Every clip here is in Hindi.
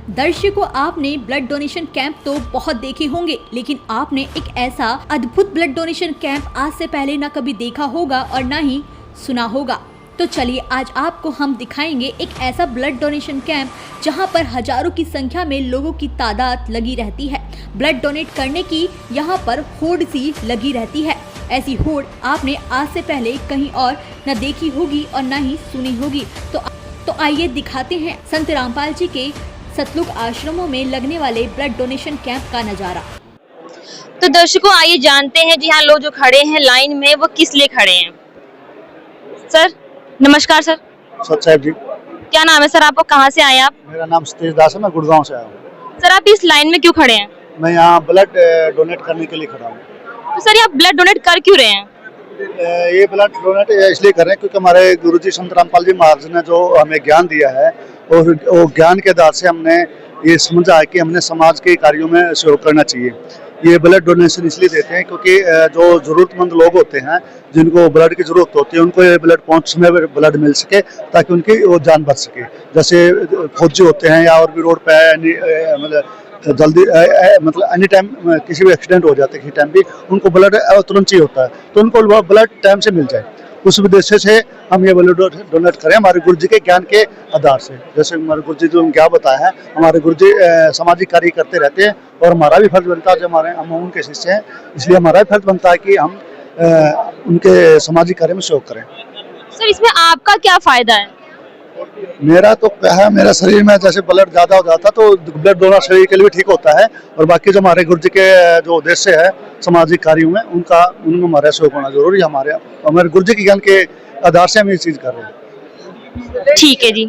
दर्शकों, आपने ब्लड डोनेशन कैंप तो बहुत देखे होंगे, लेकिन आपने एक ऐसा अद्भुत ब्लड डोनेशन कैंप आज से पहले न कभी देखा होगा और न ही सुना होगा। तो चलिए आज आपको हम दिखाएंगे एक ऐसा ब्लड डोनेशन कैंप जहां पर हजारों की संख्या में लोगों की तादाद लगी रहती है। ब्लड डोनेट करने की यहां पर होड़ सी लगी रहती है। ऐसी होड़ आपने आज से पहले कहीं और न देखी होगी और न ही सुनी होगी। तो आइए दिखाते हैं संत रामपाल जी के सतलुक आश्रमों में लगने वाले ब्लड डोनेशन कैंप का नजारा। तो दर्शकों, आइए जानते हैं जी हाँ लोग जो खड़े हैं लाइन में वो किस लिए खड़े हैं। सर नमस्कार। सर सत साहब जी। क्या नाम है सर आपको, कहाँ से आए आप? मेरा नाम सतीश दास है, मैं गुड़गांव से आया हूँ। सर आप इस लाइन में क्यों खड़े हैं? मैं यहाँ ब्लड डोनेट करने के लिए खड़ा हूँ। तो सर ये आप ब्लड डोनेट कर क्यों रहे हैं? ये ब्लड डोनेट इसलिए कर रहे हैं क्योंकि हमारे गुरुजी संत रामपाल जी महाराज ने जो हमें ज्ञान दिया है और वो ज्ञान के आधार से हमने ये समझा है कि हमने समाज के कार्यों में सहयोग करना चाहिए। ये ब्लड डोनेशन इसलिए देते हैं क्योंकि जो ज़रूरतमंद लोग होते हैं जिनको ब्लड की ज़रूरत होती है उनको ये ब्लड पहुंच में ब्लड मिल सके ताकि उनकी वो जान बच सके। जैसे फौजी होते हैं या और भी रोड पे मतलब जल्दी मतलब एनी टाइम किसी भी एक्सीडेंट हो जाता है, किसी टाइम भी उनको ब्लड तुरंत चाहिए होता है, तो उनको ब्लड टाइम से मिल जाए। उस उद्देश्य से हम ये ब्लड डोनेट करें हमारे गुरुजी के ज्ञान के आधार से। जैसे हमारे गुरुजी जो क्या बताया है, हमारे गुरुजी सामाजिक कार्य करते रहते हैं और हमारा भी फर्ज बनता है, जो हम उनके शिष्य हैं इसलिए हमारा भी फर्ज बनता है कि हम उनके सामाजिक कार्य में सहयोग करें। सर इसमें आपका क्या फायदा है? मेरा तो क्या है, मेरा शरीर में जैसे ब्लड ज्यादा हो जाता तो ब्लड डोनर शरीर के लिए भी ठीक होता है और बाकी जो हमारे गुरुजी के जो उद्देश्य है सामाजिक कार्यों में उनमें हमारा सहयोग होना जरूरी है। हमारे गुरुजी के ज्ञान के आधार से हम ये चीज कर रहे हैं। ठीक है जी।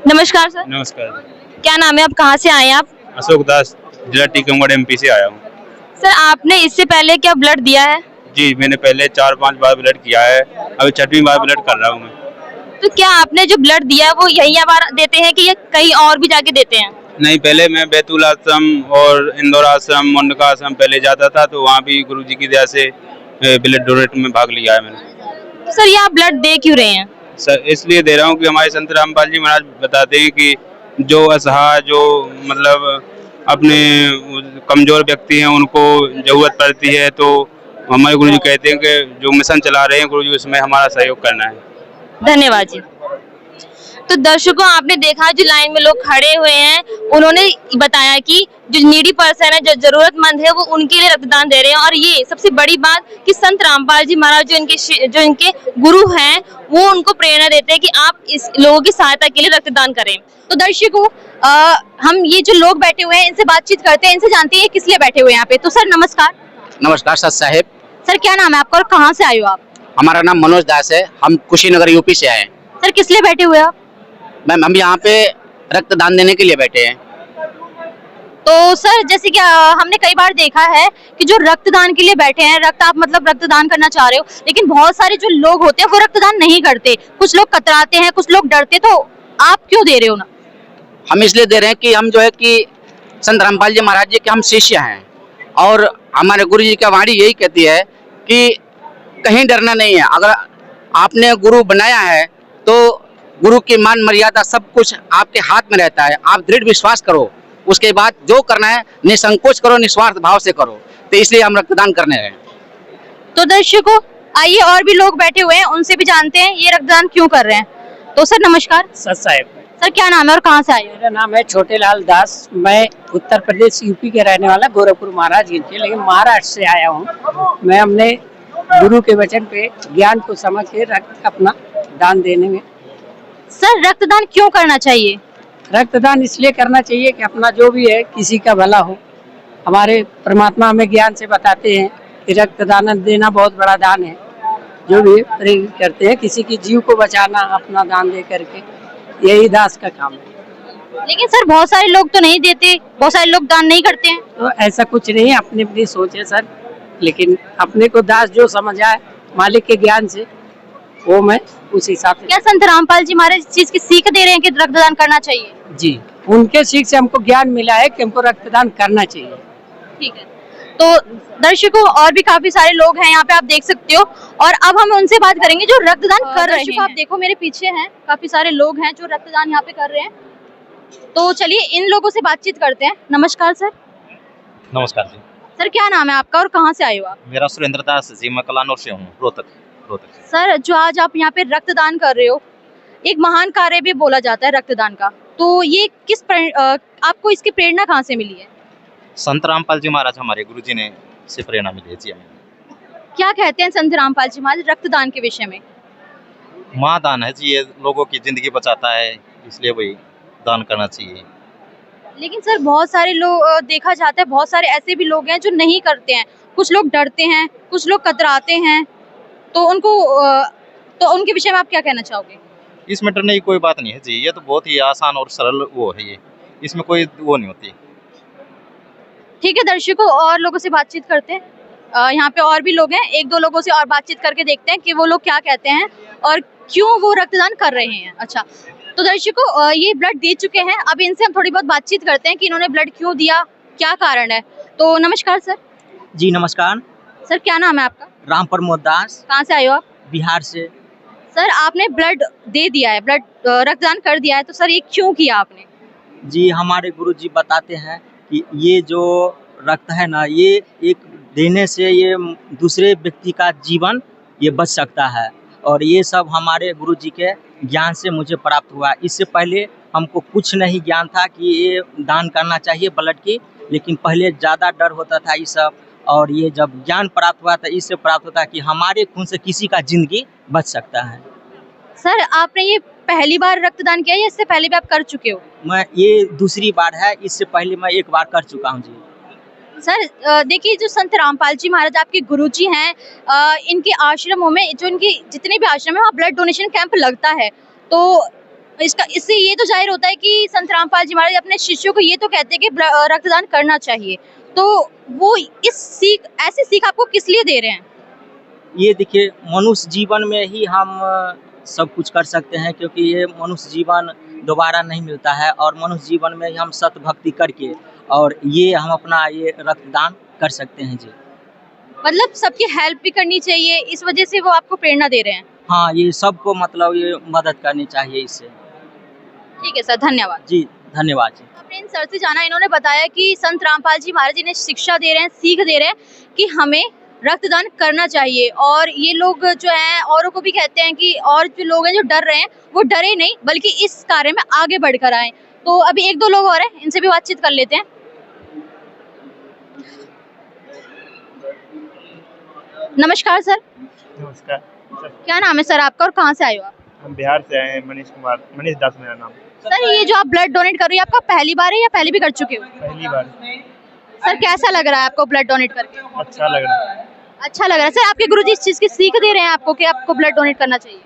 नमस्कार सर। नमस्कार। क्या नाम है, आप कहाँ से आए हैं? आप? अशोक दास, जिला टीकमगढ़ MP से आया हूँ। सर आपने इससे पहले क्या ब्लड दिया है? जी मैंने पहले 4-5 बार ब्लड किया है, अभी 6वीं बार ब्लड कर रहा हूँ मैं। तो क्या आपने जो ब्लड दिया है वो यही बार देते हैं कि ये कहीं और भी जाके देते हैं? नहीं, पहले मैं बैतूल आश्रम और इंदौर आश्रम, मुंडका आश्रम पहले जाता था, तो वहाँ भी गुरुजी की दया से ब्लड डोनेट में भाग लिया है मैंने। सर ये आप ब्लड दे क्यों रहे हैं? सर इसलिए दे रहा हूँ कि हमारे संत रामपाल जी महाराज बताते हैं कि जो असहाय, जो मतलब अपने कमजोर व्यक्ति हैं उनको जरूरत पड़ती है, तो हमारे गुरुजी कहते हैं कि जो मिशन चला रहे हैं गुरुजी उसमें हमारा सहयोग करना है। धन्यवाद जी। तो दर्शकों, आपने देखा जो लाइन में लोग खड़े हुए हैं उन्होंने बताया कि जो नीडी पर्सन है, जो जरूरतमंद है, वो उनके लिए रक्तदान दे रहे हैं। और ये सबसे बड़ी बात कि संत रामपाल जी महाराज जो इनके गुरु हैं वो उनको प्रेरणा देते हैं कि आप इस लोगों की सहायता के लिए रक्तदान करें। तो दर्शकों, हम ये जो लोग बैठे हुए हैं इनसे बातचीत करते हैं, इनसे जानते हैं किस लिए बैठे हुए हैं यहाँ पे। तो सर नमस्कार। नमस्कार सत साहेब। सर क्या नाम है आपका और कहाँ से आए हो आप? हमारा नाम मनोज दास है, हम कुशीनगर UP से आए हैं। सर किस लिए बैठे हुए आप? मैम हम यहाँ पे रक्तदान देने के लिए बैठे हैं। तो सर जैसे कि हमने कई बार देखा है कि जो रक्तदान के लिए बैठे हैं, आप मतलब रक्तदान करना चाह रहे हो, लेकिन बहुत सारे जो लोग होते हैं वो रक्तदान नहीं करते। कुछ लोग कतराते हैं, कुछ लोग डरते, तो आप क्यों दे रहे हो ना? हम इसलिए दे रहे हैं कि हम जो है कि संत रामपाल जी महाराज जी के हम शिष्य हैं और हमारे गुरु जी का वाणी यही कहती है कि कहीं डरना नहीं है। अगर आपने गुरु बनाया है तो गुरु की मान मर्यादा सब कुछ आपके हाथ में रहता है। आप दृढ़ विश्वास करो, उसके बाद जो करना है निसंकोच करो, निस्वार्थ भाव से करो। तो इसलिए हम रक्तदान करने हैं। तो दर्शकों, आइए और भी लोग बैठे हुए हैं उनसे भी जानते हैं ये रक्तदान क्यों कर रहे हैं। तो सर नमस्कार। सत साहेब। सर क्या नाम है और कहाँ से आए? मेरा नाम है छोटे लाल दास, मैं उत्तर प्रदेश UP के रहने वाला, गोरखपुर महाराजगंज के, लेकिन महाराष्ट्र से आया हूँ। मैं अपने गुरु के वचन पे ज्ञान को समझ के रक्त अपना दान देने में। सर रक्तदान क्यों करना चाहिए? रक्तदान इसलिए करना चाहिए कि अपना जो भी है किसी का भला हो। हमारे परमात्मा हमें ज्ञान से बताते हैं कि रक्तदान देना बहुत बड़ा दान है। जो भी प्रेरित करते हैं किसी की जीव को बचाना अपना दान दे करके, यही दास का काम है। लेकिन सर बहुत सारे लोग तो नहीं देते, बहुत सारे लोग दान नहीं करते हैं। तो ऐसा कुछ नहीं है, अपनी अपनी सोच है सर, लेकिन अपने को दास जो समझ आए मालिक के ज्ञान से वो मैं उस हिसाब से। क्या संत रामपाल जी महाराज इस चीज की सीख दे रहे हैं कि रक्तदान करना चाहिए? जी, उनके सीख से हमको ज्ञान मिला है कि हमको रक्तदान करना चाहिए। ठीक है। तो दर्शकों, और भी काफी सारे लोग हैं यहाँ पे, आप देख सकते हो, और अब हम उनसे बात करेंगे जो रक्तदान कर रहे हैं। आप देखो मेरे पीछे हैं, काफी सारे लोग हैं जो रक्तदान यहाँ पे कर रहे हैं। तो चलिए इन लोगों से बातचीत करते हैं। नमस्कार सर। नमस्कार जी। सर क्या नाम है आपका और कहाँ से आए हो आप? मेरा सुरेंद्र दास जी, मैं कलानौर से हूँ, रोहतक से। सर जो आज आप यहाँ पे रक्तदान कर रहे हो, एक महान कार्य भी बोला जाता है रक्तदान का, तो ये आपको इसकी प्रेरणा कहाँ से मिली है? संत रामपाल जी महाराज हमारे गुरुजी ने से प्रेरणा मिली है जी हमें। क्या कहते हैं संत रामपाल जी महाराज रक्तदान के विषय में? महादान है जी, ये लोगों की जिंदगी बचाता है, इसलिए वही दान करना चाहिए। लेकिन सर बहुत सारे लोग देखा जाता है, बहुत सारे ऐसे भी लोग हैं जो नहीं करते हैं। कुछ लोग डरते हैं, कुछ लोग कतराते हैं, तो उनके विषय में आप क्या कहना चाहोगे? इसमें डरने की कोई बात नहीं है जी, ये तो बहुत ही आसान और सरल वो है, ये इसमें कोई वो नहीं होती। ठीक है दर्शकों, और लोगों से बातचीत करते हैं। यहाँ पे और भी लोग हैं, एक दो लोगों से और बातचीत करके देखते हैं कि वो लोग क्या कहते हैं और क्यों वो रक्तदान कर रहे हैं। अच्छा, तो दर्शकों ये ब्लड दे चुके हैं, अब इनसे हम थोड़ी बहुत बातचीत करते हैं कि इन्होंने ब्लड क्यों दिया, क्या कारण है। तो नमस्कार सर। जी नमस्कार। सर क्या नाम है आपका? राम प्रमोद दास, कहाँ से आए हो आप? बिहार से। सर आपने ब्लड दे दिया है, ब्लड रक्तदान कर दिया है, तो सर ये क्यों किया आपने? जी हमारे गुरुजी बताते हैं कि ये जो रक्त है ना, ये एक देने से ये दूसरे व्यक्ति का जीवन ये बच सकता है, और ये सब हमारे गुरुजी के ज्ञान से मुझे प्राप्त हुआ। इससे पहले हमको कुछ नहीं ज्ञान था कि ये दान करना चाहिए ब्लड की, लेकिन पहले ज़्यादा डर होता था ये सब, और ये जब ज्ञान प्राप्त हुआ था इससे प्राप्त होता है कि हमारे खून से किसी का जिंदगी बच सकता है। सर आपने ये पहली बार रक्तदान किया या इससे पहले भी आप कर चुके हो? मैं ये दूसरी बार है, इससे पहले मैं एक बार कर चुका हूँ जी। सर देखिए जो संत रामपाल जी महाराज आपके गुरुजी हैं, इनके आश्रमों में जो इनके जितने भी आश्रम है वहाँ ब्लड डोनेशन कैंप लगता है, तो इससे ये तो जाहिर होता है कि संत रामपाल जी महाराज अपने शिष्यों को ये तो कहते हैं कि रक्तदान करना चाहिए, तो वो ऐसी सीख आपको किस लिए दे रहे हैं? ये देखिए मनुष्य जीवन में ही हम सब कुछ कर सकते हैं, क्योंकि ये मनुष्य जीवन दोबारा नहीं मिलता है, और मनुष्य जीवन में ही हम सत भक्ति करके और ये हम अपना ये रक्तदान कर सकते हैं जी। मतलब सबकी हेल्प भी करनी चाहिए, इस वजह से वो आपको प्रेरणा दे रहे हैं? हाँ, ये सबको मतलब ये मदद करनी चाहिए इससे। ठीक है सर, धन्यवाद जी धन्यवाद जी। आपने इन सर से जाना, इन्होंने बताया कि संत रामपाल जी महाराज इन्हें शिक्षा दे रहे हैं, सीख दे रहे हैं कि हमें रक्तदान करना चाहिए, और ये लोग जो हैं औरों को भी कहते हैं कि और जो लोग हैं जो डर रहे हैं वो डरे नहीं बल्कि इस कार्य में आगे बढ़कर आए। तो अभी एक दो लोग और हैं, इनसे भी बातचीत कर लेते हैं। नमस्कार सर। नमस्कार सर। क्या नाम है सर आपका और कहाँ से आए हो आप? हम बिहार से आए हैं, मनीष दास मेरा नाम। सर ये जो आप ब्लड डोनेट कर रहे हो आपका पहली बार है या पहले भी कर चुके हो? पहली बार। सर कैसा लग रहा है आपको ब्लड डोनेट करके? अच्छा लग रहा है। अच्छा लग रहा है। सर आपके गुरुजी इस चीज की सीख दे रहे हैं आपको कि आपको ब्लड डोनेट करना चाहिए?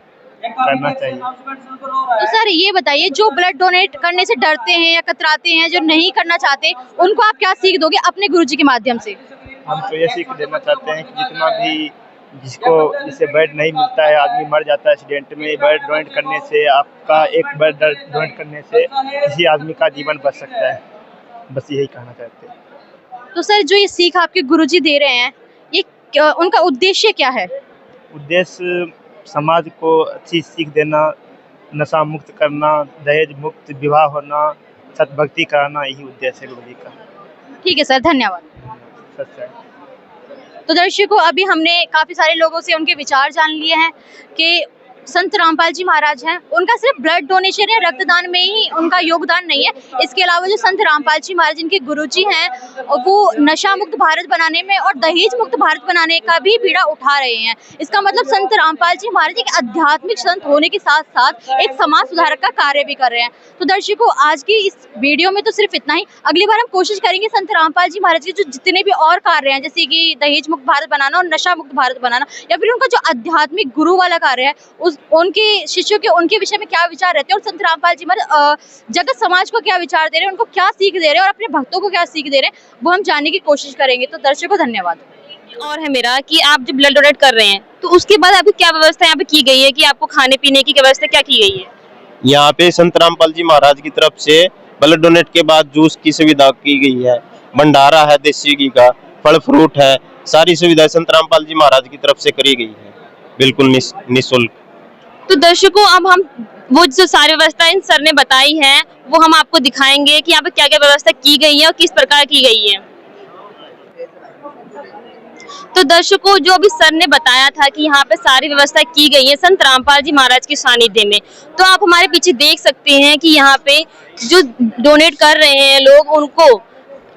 करना चाहिए। तो सर ये बताइए जो ब्लड डोनेट करने से डरते हैं या कतराते हैं, जो नहीं करना चाहते, उनको आप क्या सीख दोगे अपने गुरुजी के माध्यम से? हम तो ये सीख देना चाहते हैं कि जितना भी जिसको इससे ब्लड नहीं मिलता है, आदमी मर जाता है एक्सीडेंट में, ब्लड डोनेट करने से आपका एक ब्लड डोनेट करने से किसी आदमी का जीवन बच सकता है। बस यही कहना चाहते हैं। तो सर जो ये सीख आपके गुरुजी दे रहे हैं, ये उनका उद्देश्य क्या है? उद्देश्य समाज को अच्छी सीख देना, नशा मुक्त करना, दहेज मुक्त विवाह होना, सतभक्ति कराना, यही उद्देश्य है गुरु जी का। ठीक है सर, धन्यवाद। सच है। तो दर्शकों अभी हमने काफ़ी सारे लोगों से उनके विचार जान लिए हैं कि संत रामपाल जी महाराज हैं, उनका सिर्फ ब्लड डोनेशन या रक्तदान में ही उनका योगदान नहीं है। इसके अलावा जो संत रामपाल जी महाराज इनके गुरुजी हैं, वो नशा मुक्त भारत बनाने में और दहेज मुक्त भारत बनाने का भी बीड़ा उठा रहे हैं। इसका मतलब संत रामपाल जी महाराज एक आध्यात्मिक संत होने के साथ साथ एक समाज सुधारक का कार्य भी कर रहे हैं। तो दर्शकों आज की इस वीडियो में तो सिर्फ इतना ही। अगली बार हम कोशिश करेंगे संत रामपाल जी महाराज के जो जितने भी और कार्य हैं, जैसे कि दहेज मुक्त भारत बनाना और नशा मुक्त भारत बनाना, या फिर उनका जो आध्यात्मिक गुरु वाला कार्य है, उनके शिष्यों के उनके विषय में क्या विचार रहते हैं, और संत रामपाल जी महाराज जगत समाज को क्या विचार दे रहे हैं, उनको क्या सीख दे रहे हैं और अपने भक्तों को क्या सीख दे रहे हैं, वो हम जानने की कोशिश करेंगे। तो दर्शकों धन्यवाद। और है मेरा कि आप जब ब्लड डोनेट कर रहे हैं तो उसके बाद आपकी क्या व्यवस्था यहाँ पे की गई है, कि आपको खाने पीने की व्यवस्था क्या की गई है? यहाँ पे संत रामपाल जी महाराज की तरफ से ब्लड डोनेट के बाद जूस की सुविधा की गई है, भंडारा है देसी घी का, फल फ्रूट है, सारी सुविधाएं संत रामपाल जी महाराज की तरफ से करी गई है, बिल्कुल निःशुल्क। तो दर्शकों अब हम वो जो सारी व्यवस्था इन सर ने बताई है वो हम आपको दिखाएंगे कि यहाँ पे क्या क्या व्यवस्था की गई है और किस प्रकार की गई है। तो दर्शकों, जो अभी सर ने बताया था कि यहाँ पे सारी व्यवस्था की गई है संत रामपाल जी महाराज के सानिध्य में, तो आप हमारे पीछे देख सकते हैं कि यहाँ पे जो डोनेट कर रहे हैं लोग, उनको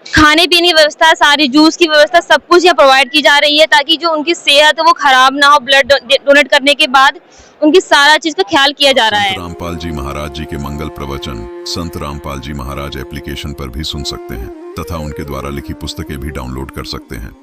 खाने पीने की व्यवस्था, सारी जूस की व्यवस्था, सब कुछ यहाँ प्रोवाइड की जा रही है ताकि जो उनकी सेहत है वो खराब ना हो। ब्लड डोनेट करने के बाद उनकी सारा चीज का ख्याल किया जा रहा है। संत रामपाल जी महाराज जी के मंगल प्रवचन संत रामपाल जी महाराज एप्लीकेशन पर भी सुन सकते हैं तथा उनके द्वारा लिखी पुस्तकें भी डाउनलोड कर सकते हैं।